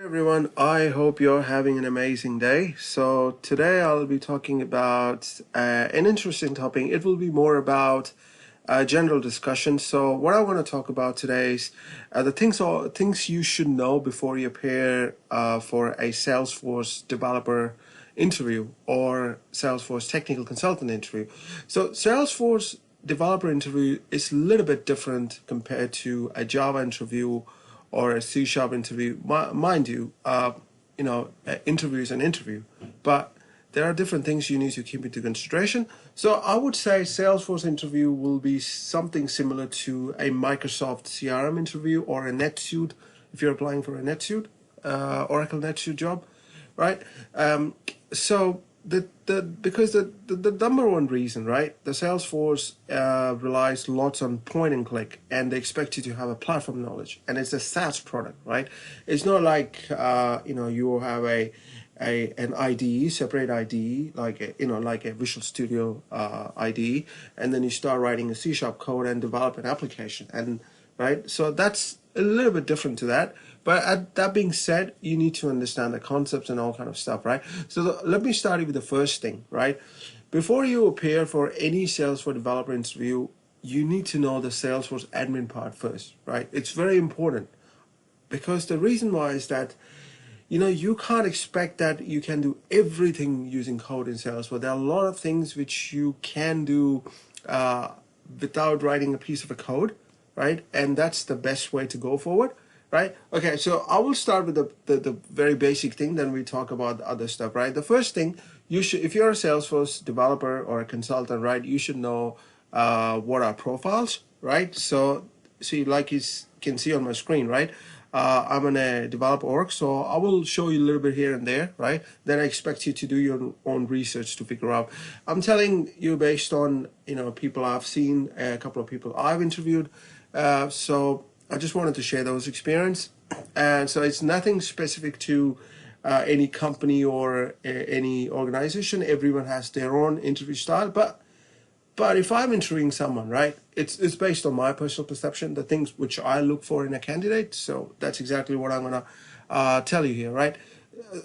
Everyone, I hope you're having an amazing day. So today I'll be talking about an interesting topic. It will be more about general discussion. So what I want to talk about today is the things you should know before you appear for a Salesforce developer interview or Salesforce technical consultant interview. So Salesforce developer interview is a little bit different compared to a Java interview or a C# interview. Mind you, interview is an interview, but there are different things you need to keep into consideration. So I would say Salesforce interview will be something similar to a Microsoft CRM interview or a NetSuite if you're applying for a NetSuite, Oracle NetSuite job, right? So because the number one reason, right, the Salesforce relies lots on point and click, and they expect you to have a platform knowledge, and it's a SaaS product, right? It's not like you have an IDE, separate IDE, like a Visual Studio IDE, and then you start writing a C# code and develop an application, and right. So that's a little bit different to that. But that being said, you need to understand the concepts and all kind of stuff, right? So let me start with the first thing, right? Before you appear for any Salesforce developer interview, you need to know the Salesforce admin part first, right? It's very important because the reason why is that you can't expect that you can do everything using code in Salesforce. There are a lot of things which you can do without writing a piece of a code, right? And that's the best way to go forward, right? Okay, so I will start with the very basic thing, then we talk about the other stuff, right? The first thing, if you're a Salesforce developer or a consultant, right, you should know what are profiles, right? So see, like you can see on my screen, right? I'm in a developer org, so I will show you a little bit here and there, right? Then I expect you to do your own research to figure out. I'm telling you based on people I've seen, a couple of people I've interviewed. So I just wanted to share those experience, and so it's nothing specific to any company or any organization. Everyone has their own interview style, but if I'm interviewing someone, right, it's based on my personal perception, the things which I look for in a candidate. So that's exactly what I'm gonna tell you here, right?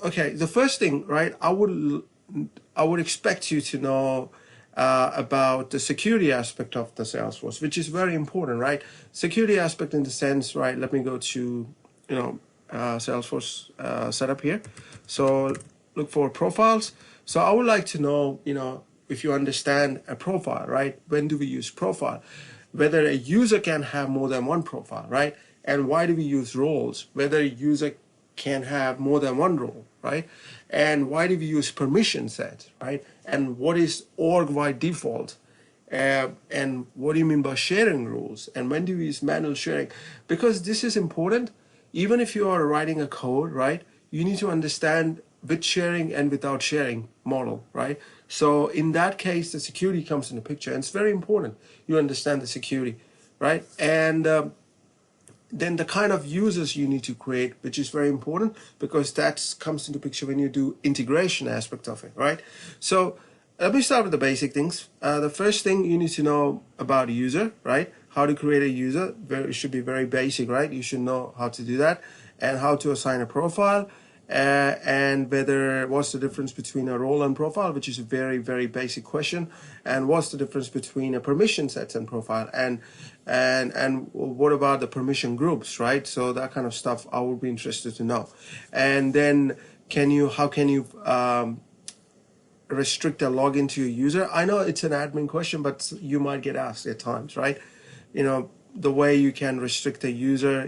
Okay, the first thing, right, I would expect you to know about the security aspect of the Salesforce, which is very important, right? Security aspect in the sense, right? Let me go to Salesforce setup here. So look for profiles. So I would like to know, if you understand a profile, right? When do we use profile? Whether a user can have more than one profile, right? And why do we use roles? Whether a user can have more than one role, right? And why do we use permission set, right? And what is org-wide default? And what do you mean by sharing rules? And when do we use manual sharing? Because this is important. Even if you are writing a code, right, you need to understand with sharing and without sharing model, right? So in that case, the security comes in the picture, and it's very important you understand the security, right? And then the kind of users you need to create, which is very important because that comes into picture when you do integration aspect of it, right? So let me start with the basic things. The first thing you need to know about a user, right? How to create a user. It should be very basic, right? You should know how to do that and how to assign a profile. And what's the difference between a role and profile, which is a very, very basic question, and what's the difference between a permission set and profile, and what about the permission groups, right? So that kind of stuff I would be interested to know. And then how can you restrict a login to your user? I know it's an admin question, but you might get asked at times, right? The way you can restrict a user,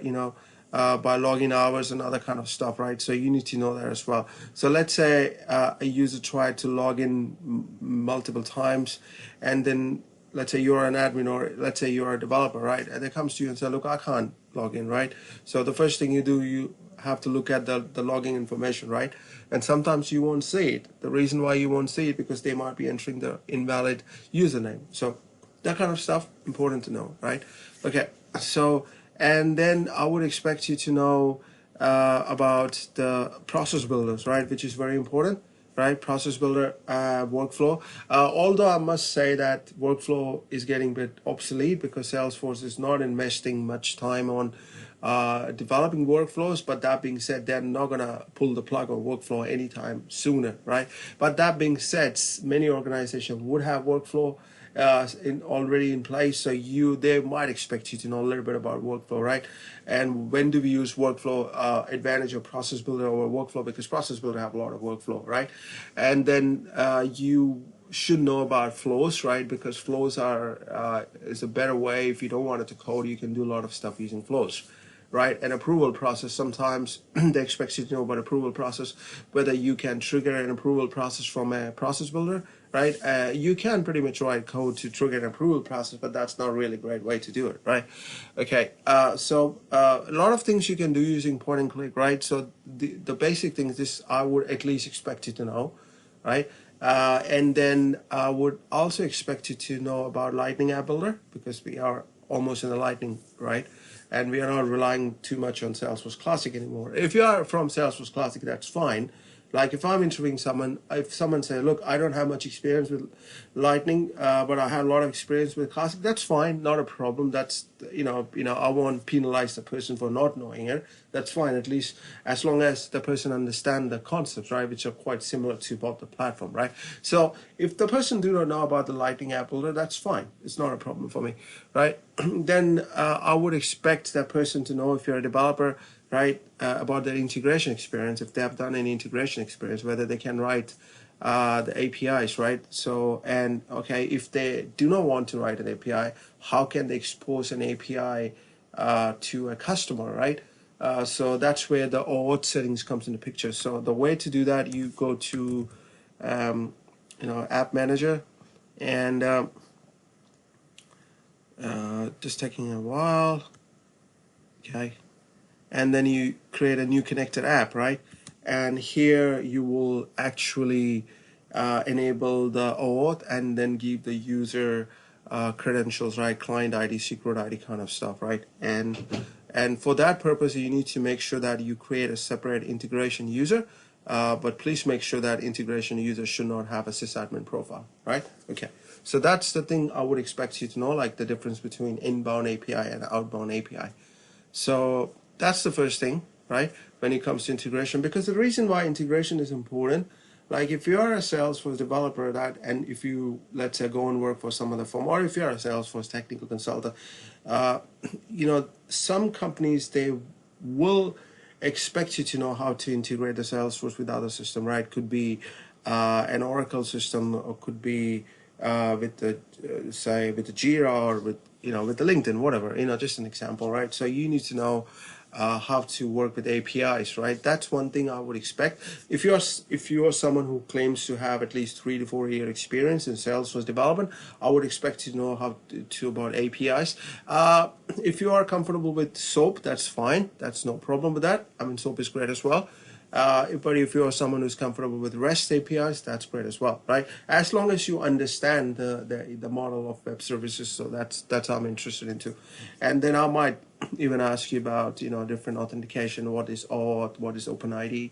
by login hours and other kind of stuff, right? So you need to know that as well. So let's say a user tried to log in multiple times, and then let's say you're an admin, or let's say you're a developer, right? And they comes to you and say, look, I can't log in, right? So the first thing you do, you have to look at the login information, right? And sometimes you won't see it. The reason why you won't see it because they might be entering the invalid username. So that kind of stuff, important to know, right? Okay, so and then I would expect you to know about the process builders, right? Which is very important, right? Process builder, workflow. Although I must say that workflow is getting a bit obsolete because Salesforce is not investing much time on developing workflows. But that being said, they're not gonna pull the plug on workflow anytime sooner, right? But that being said, many organizations would have workflow already in place, so they might expect you to know a little bit about workflow, right? And when do we use workflow advantage of process builder over workflow? Because process builder have a lot of workflow, right? And then you should know about flows, right? Because flows is a better way. If you don't want it to code, you can do a lot of stuff using flows, right? An approval process, sometimes they expect you to know about approval process, whether you can trigger an approval process from a process builder, right? You can pretty much write code to trigger an approval process, but that's not really a great way to do it, right? Okay, so a lot of things you can do using point and click, right? So the basic things, this I would at least expect you to know, right? And then I would also expect you to know about Lightning App Builder, because we are almost in the Lightning, right? And we are not relying too much on Salesforce Classic anymore. If you are from Salesforce Classic, that's fine. Like if I'm interviewing someone, if someone say, look, I don't have much experience with Lightning, but I have a lot of experience with Classic, that's fine, not a problem. That's, I won't penalize the person for not knowing it. That's fine, at least as long as the person understands the concepts, right, which are quite similar to both the platform, right? So if the person do not know about the Lightning App Builder, that's fine. It's not a problem for me, right? Then I would expect that person to know, if you're a developer, right, about their integration experience, if they have done any integration experience, whether they can write the APIs, right? So, and okay, if they do not want to write an API, how can they expose an API to a customer, right? So that's where the auth settings comes into picture. So the way to do that, you go to, App Manager, and just taking a while, okay. And then you create a new connected app, right? And here you will actually enable the OAuth and then give the user credentials, right? Client ID, secret ID kind of stuff, right? And for that purpose, you need to make sure that you create a separate integration user, but please make sure that integration user should not have a sysadmin profile, right? Okay, so that's the thing I would expect you to know, like the difference between inbound API and outbound API. So that's the first thing, right, when it comes to integration. Because the reason why integration is important, like if you're a Salesforce developer, and if you, let's say, go and work for some other firm, or if you're a Salesforce technical consultant, some companies, they will expect you to know how to integrate the Salesforce with other system, right? Could be an Oracle system, or could be with the say with the Jira, or with with the LinkedIn, whatever, just an example, right? So you need to know how to work with APIs, right? That's one thing I would expect. If you're someone who claims to have at least 3 to 4 year experience in Salesforce development, I would expect you to know how to about APIs. If you are comfortable with SOAP, that's fine. That's no problem with that. I mean, SOAP is great as well. But if you're someone who's comfortable with REST APIs, that's great as well, right? As long as you understand the model of web services, so that's what I'm interested into. And then I might even ask you about different authentication. What is auth? What is OpenID?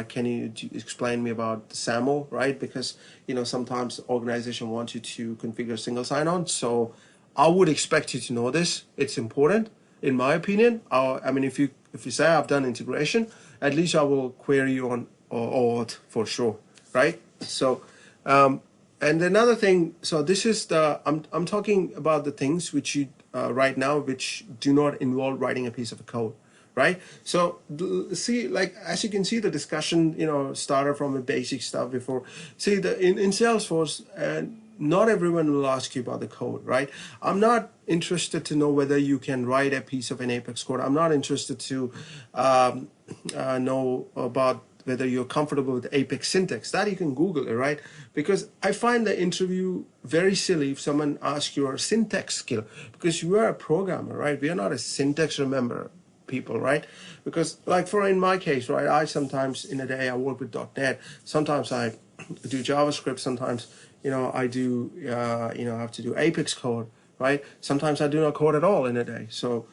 Can you explain me about SAML, right? Because sometimes organization wants you to configure single sign-on. So I would expect you to know this. It's important, in my opinion. I mean, if you say I've done integration, at least I will query you on auth for sure, right? So, and another thing. So this is I'm talking about the things which you right now which do not involve writing a piece of code, right? So see, like as you can see, the discussion started from the basic stuff before. See, in Salesforce, not everyone will ask you about the code, right? I'm not interested to know whether you can write a piece of an Apex code. I'm not interested to know about whether you're comfortable with Apex syntax. That you can Google it, right? Because I find the interview very silly if someone asks your syntax skill, because you are a programmer, right? We are not a syntax remember people, right? Because like in my case, right, I sometimes in a day I work with .NET. Sometimes I do JavaScript. Sometimes I do have to do Apex code, right? Sometimes I do not code at all in a day. So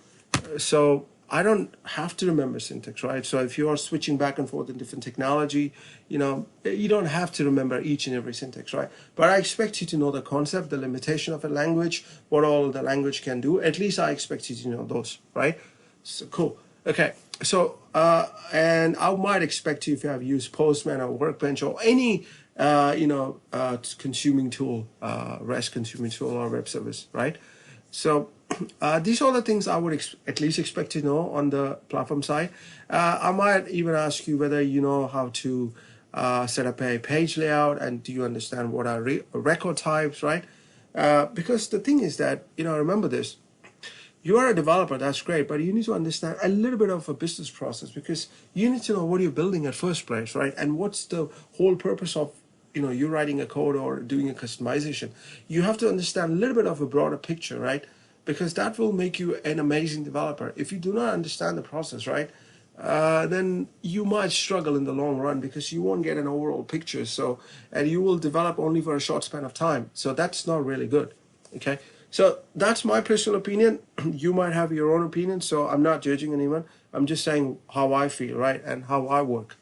I don't have to remember syntax, right? So if you are switching back and forth in different technology, you don't have to remember each and every syntax, right? But I expect you to know the concept, the limitation of a language, what all the language can do. At least I expect you to know those, right? So cool. Okay. So and I might expect you if you have used Postman or Workbench or any consuming tool, REST consuming tool or web service, right? So these are the things I would at least expect to know on the platform side. I might even ask you whether you know how to set up a page layout and do you understand what are record types, right? Because the thing is that, remember this, you are a developer, that's great, but you need to understand a little bit of a business process because you need to know what you're building at first place, right? And what's the whole purpose of, you writing a code or doing a customization. You have to understand a little bit of a broader picture, right? Because that will make you an amazing developer. If you do not understand the process, right, then you might struggle in the long run because you won't get an overall picture. So, and you will develop only for a short span of time. So that's not really good. Okay. So that's my personal opinion. You might have your own opinion. So I'm not judging anyone. I'm just saying how I feel, right, and how I work.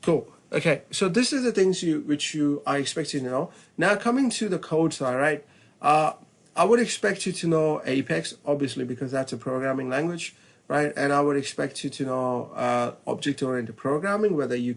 Cool. Okay. So this is the things I expect you to know. Now coming to the code side, right? I would expect you to know Apex, obviously, because that's a programming language, right? And I would expect you to know object-oriented programming, whether you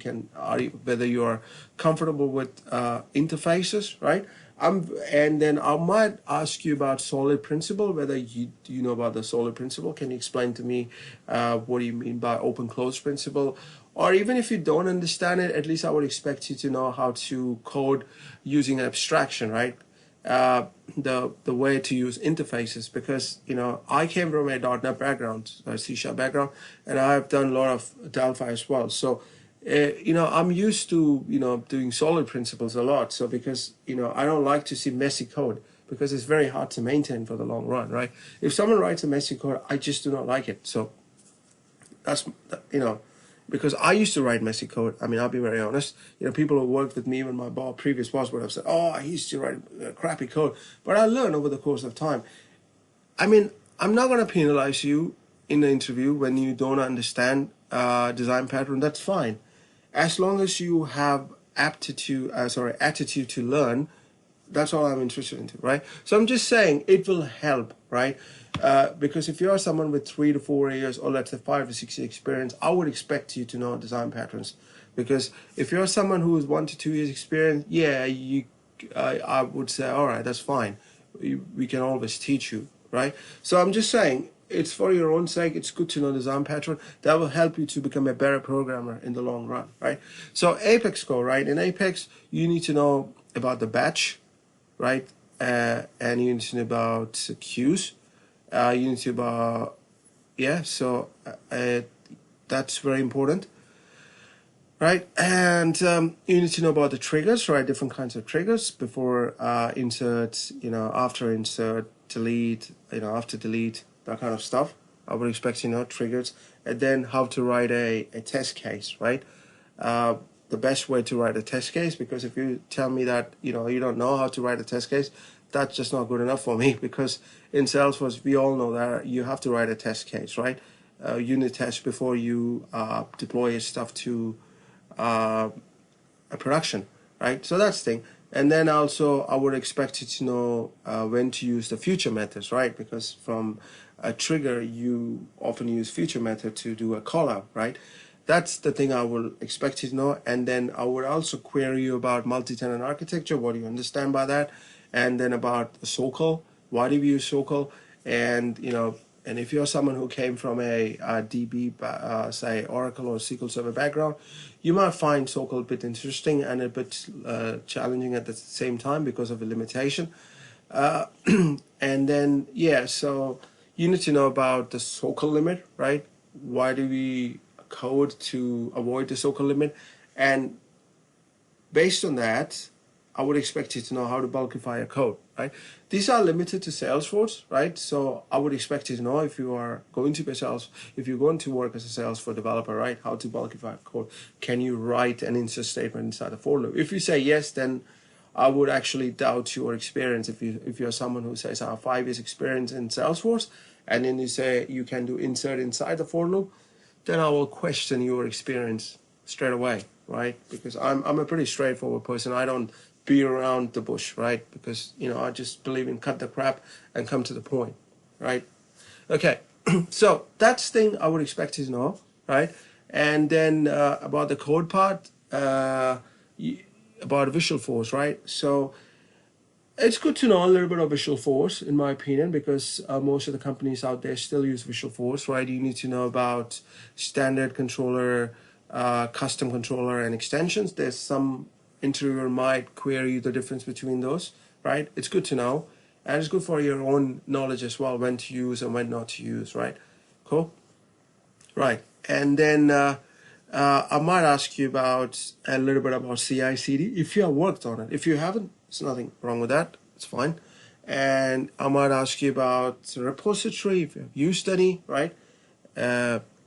are comfortable with interfaces, right? And then I might ask you about solid principle, whether do you know about the solid principle. Can you explain to me what do you mean by open close principle? Or even if you don't understand it, at least I would expect you to know how to code using abstraction, right? The way to use interfaces, because I came from a .NET background, a C# background, and I've done a lot of Delphi as well. So I'm used to doing solid principles a lot. So because I don't like to see messy code because it's very hard to maintain for the long run, right? If someone writes a messy code, I just do not like it. So that's because I used to write messy code. I mean, I'll be very honest. People who worked with me when my previous boss would have said, "Oh, I used to write crappy code," but I learned over the course of time. I mean, I'm not going to penalize you in the interview when you don't understand design pattern. That's fine, as long as you have attitude to learn. That's all I'm interested into, right? So I'm just saying it will help, right? Because if you're someone with 3 to 4 years, or let's say 5 to 6 years experience, I would expect you to know design patterns. Because if you're someone who is 1 to 2 years experience, yeah, I would say, all right, that's fine. We can always teach you, right? So I'm just saying, it's for your own sake. It's good to know design pattern. That will help you to become a better programmer in the long run, right? So Apex code, right? In Apex, you need to know about the batch, right? And you need to know about queues. You need to know about, yeah, so that's very important, right? And you need to know about the triggers, right? Different kinds of triggers before insert, after insert, delete, after delete, that kind of stuff. I would expect triggers, and then how to write a test case, right? The best way to write a test case, because if you tell me that you don't know how to write a test case, that's just not good enough for me, because in Salesforce we all know that you have to write a test case, right? Unit test before you deploy your stuff to a production, right? So that's the thing. And then also I would expect you to know when to use the future methods, right? Because from a trigger you often use future method to do a call out, right? That's the thing I will expect you to know. And then I would also query you about multi-tenant architecture. What do you understand by that? And then about SOCL. Why do you use SOCL? And and if you're someone who came from a DB, say Oracle or SQL Server background, you might find SOCL a bit interesting and a bit challenging at the same time because of the limitation. And then, yeah, so you need to know about the SOCL limit, right? Why do we code to avoid the SOCL limit? And based on that, I would expect you to know how to bulkify a code, right? These are limited to Salesforce, right? So I would expect you to know if you're going to work as a Salesforce developer, right? How to bulkify a code. Can you write an insert statement inside a for loop? If you say yes, then I would actually doubt your experience. If you're someone who says I have 5 years experience in Salesforce, and then you say you can do insert inside the for loop, then I will question your experience straight away, right? Because I'm a pretty straightforward person. I don't beat around the bush, right? Because I just believe in cut the crap and come to the point, right? Okay. So that's the thing I would expect you to know, right? And then about the code part, about Visual Force, right? So it's good to know a little bit of Visual Force, in my opinion, because most of the companies out there still use Visual Force, right? You need to know about standard controller, custom controller, and extensions. There's some interviewer might query the difference between those, right? It's good to know, and it's good for your own knowledge as well, when to use and when not to use, right? Cool. Right. And then I might ask you about a little bit about CI/CD if you have worked on it. If you haven't, there's nothing wrong with that. It's fine. And I might ask you about the repository if you've used any, right?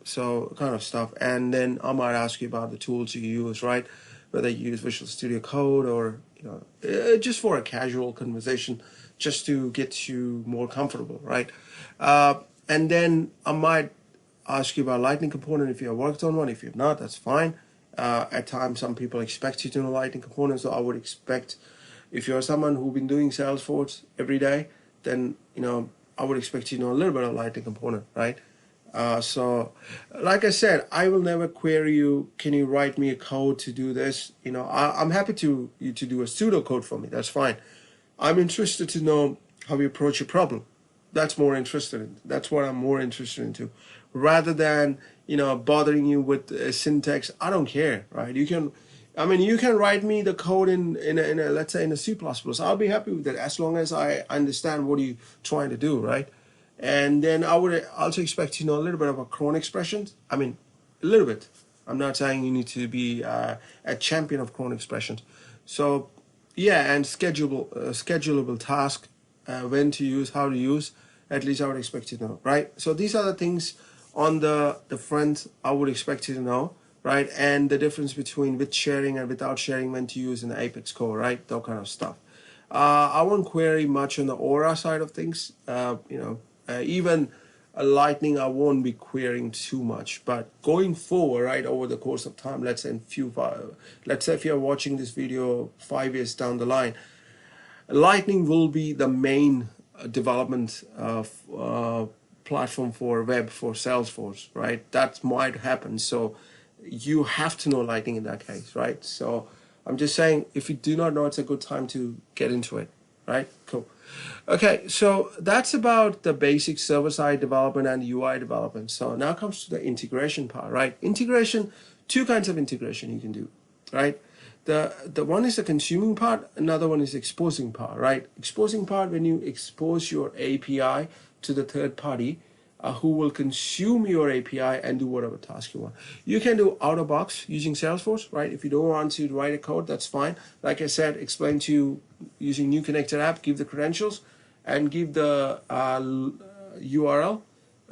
So kind of stuff. And then I might ask you about the tools you use, right? Whether you use Visual Studio Code or just for a casual conversation, just to get you more comfortable, right? And then I might ask you about Lightning component if you have worked on one. If you have not, that's fine. At times, some people expect you to know Lightning components, so I would expect if you're someone who's been doing Salesforce every day, then I would expect you to know a little bit of Lightning component, right? So, like I said, I will never query you. Can you write me a code to do this? I'm happy to you to do a pseudo code for me. That's fine. I'm interested to know how you approach a problem. That's more interested in. That's what I'm more interested into, rather than bothering you with syntax. I don't care, right? You can write me the code in a let's say in a C++. I'll be happy with that as long as I understand what you're trying to do, right? And then I would also expect to know a little bit about cron expressions. A little bit. I'm not saying you need to be a champion of cron expressions. So yeah, and schedulable task, when to use, how to use. At least I would expect you to know, right? So these are the things on the front I would expect you to know, right? And the difference between with sharing and without sharing, when to use in the Apex code, right? That kind of stuff. I won't query much on the Aura side of things. Even a Lightning, I won't be querying too much. But going forward, right, over the course of time, let's say if you're watching this video 5 years down the line, Lightning will be the main development platform for web for Salesforce, right? That might happen. So you have to know Lightning in that case, right? So I'm just saying, if you do not know, it's a good time to get into it, right? Cool. Okay, so that's about the basic server-side development and UI development. So now comes to the integration part, right? Integration, two kinds of integration you can do, right? The one is the consuming part, another one is exposing part, right? Exposing part, when you expose your API to the third party, who will consume your API and do whatever task you want. You can do out of box using Salesforce, right? If you don't want to write a code, that's fine. Like I said, explain to you using new connected app, give the credentials and give the URL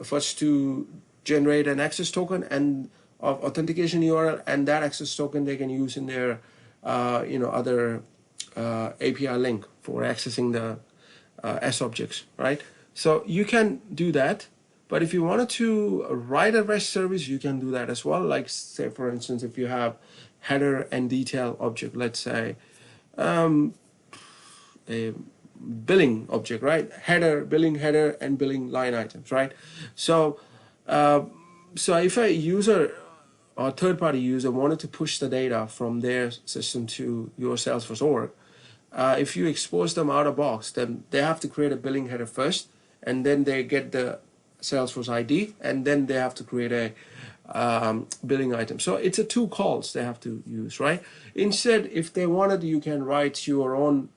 first to generate an access token and of authentication URL, and that access token they can use in their other API link for accessing the S objects, right? So you can do that. But if you wanted to write a REST service, you can do that as well. Like, say, for instance, if you have header and detail object, let's say a billing object, right? Billing header, and billing line items, right? So, if a user or third-party user wanted to push the data from their system to your Salesforce org, if you expose them out of box, then they have to create a billing header first, and then they get the Salesforce ID, and then they have to create a billing item. So it's a two calls they have to use, right? Instead, if they wanted, you can write your own,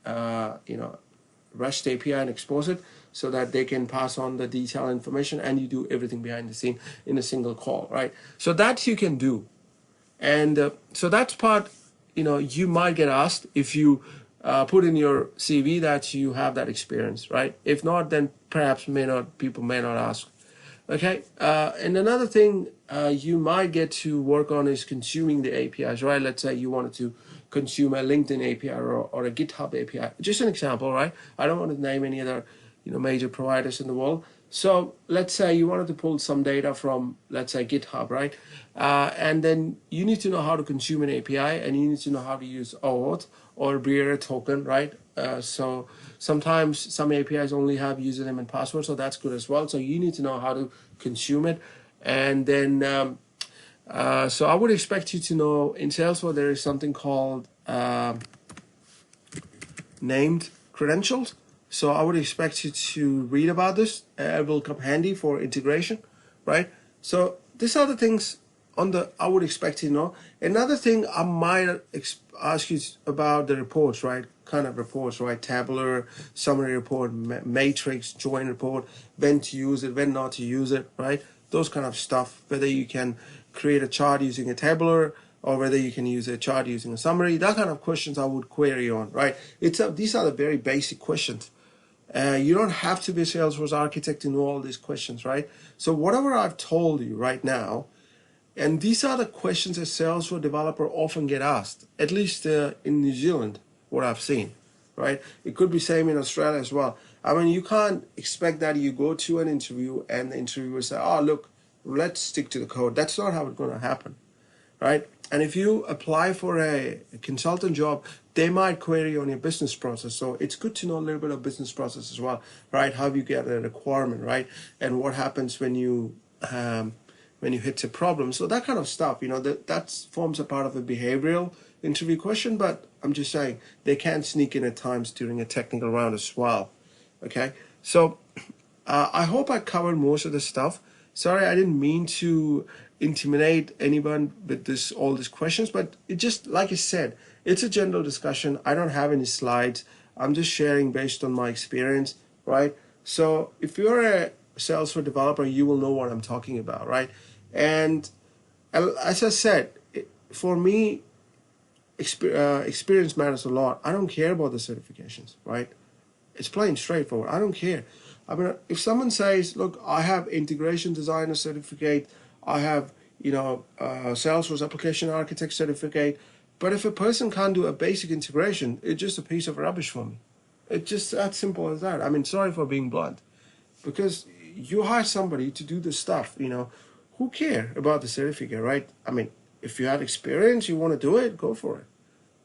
REST API and expose it so that they can pass on the detailed information, and you do everything behind the scene in a single call, right? So that you can do. And so that's part, you might get asked if you put in your CV that you have that experience, right? If not, then perhaps people may not ask. Okay, and another thing you might get to work on is consuming the APIs, right? Let's say you wanted to consume a LinkedIn API or a GitHub API. Just an example, right? I don't want to name any other major providers in the world, So let's say you wanted to pull some data from, let's say, GitHub, right? And then you need to know how to consume an API, and you need to know how to use OAuth or bearer token, right? So sometimes some APIs only have username and password, so that's good as well. So you need to know how to consume it. And then, so I would expect you to know in Salesforce there is something called named credentials. So I would expect you to read about this. It will come handy for integration, right? So these are the things I would expect you to know. Another thing I might ask you about the reports, right? Kind of reports, right? Tabular, summary report, matrix, join report, when to use it, when not to use it, right? Those kind of stuff. Whether you can create a chart using a tabular, or whether you can use a chart using a summary. That kind of questions I would query on, right? These are the very basic questions. You don't have to be a Salesforce architect to know all these questions, right? So whatever I've told you right now, and these are the questions a Salesforce developer often get asked, at least in New Zealand, what I've seen, right? It could be same in Australia as well. I mean, you can't expect that you go to an interview and the interviewer say, oh, look, let's stick to the code. That's not how it's going to happen, right? And if you apply for a consultant job, they might query on your business process. So it's good to know a little bit of business process as well, right? How you get a requirement, right? And what happens when you hit a problem. So that kind of stuff, that forms a part of a behavioral interview question. But I'm just saying they can sneak in at times during a technical round as well. Okay, so I hope I covered most of the stuff. Sorry, I didn't mean to intimidate anyone with all these questions, but it just, like I said, it's a general discussion. I don't have any slides. I'm just sharing based on my experience, right? So if you're a Salesforce developer, you will know what I'm talking about, right? And as I said, for me, experience matters a lot. I don't care about the certifications, right? It's plain straightforward. I don't care. I mean, if someone says, look, I have integration designer certificate, I have, Salesforce application architect certificate, but if a person can't do a basic integration, it's just a piece of rubbish for me. It's just that simple as that. I mean, sorry for being blunt, because you hire somebody to do the stuff, who care about the certificate, right? I mean, if you have experience, you want to do it, go for it.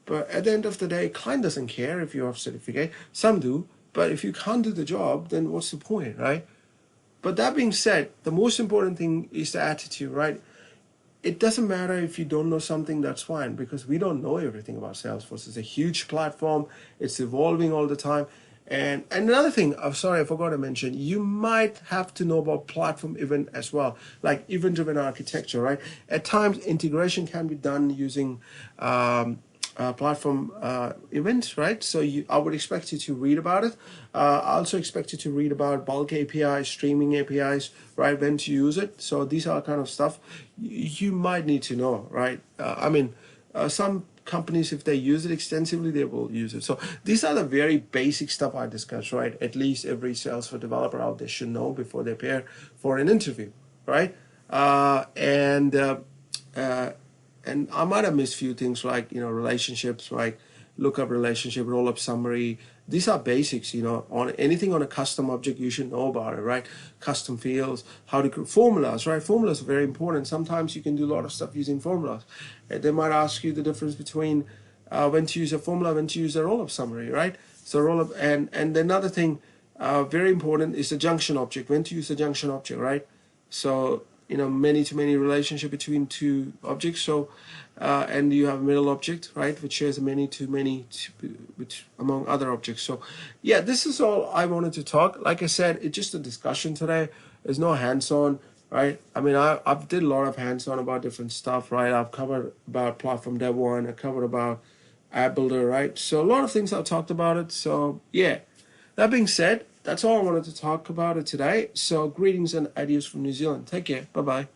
But at the end of the day, client doesn't care if you have certificate. Some do, but if you can't do the job, then what's the point, right? But that being said, the most important thing is the attitude, right? It doesn't matter if you don't know something, that's fine, because we don't know everything about Salesforce. It's a huge platform. It's evolving all the time. And another thing, I'm sorry, I forgot to mention, you might have to know about platform event as well, like event-driven architecture, right? At times, integration can be done using platform events, right? So I would expect you to read about it. I also expect you to read about bulk APIs, streaming APIs, right? When to use it. So these are kind of stuff you might need to know, right? Some companies, if they use it extensively, they will use it. So these are the very basic stuff I discussed, right? At least every Salesforce developer out there should know before they prepare for an interview, right? And I might have missed a few things like, relationships, like lookup relationship, roll-up summary. These are basics, on anything on a custom object, you should know about it, right? Custom fields, how to create formulas, right? Formulas are very important. Sometimes you can do a lot of stuff using formulas. And they might ask you the difference between when to use a formula, when to use a roll-up summary, right? So roll-up, and another thing, very important, is the junction object, when to use the junction object, right? So, many-to-many relationship between two objects. So, and you have a middle object, right, which shares a many-to-many among other objects. So, yeah, this is all I wanted to talk. Like I said, it's just a discussion today. There's no hands-on, right? I mean, I've did a lot of hands-on about different stuff, right? I've covered about Platform Dev 1. I covered about App Builder, right? So a lot of things I've talked about it. So, yeah. That being said, that's all I wanted to talk about it today. So greetings and adios from New Zealand. Take care. Bye-bye.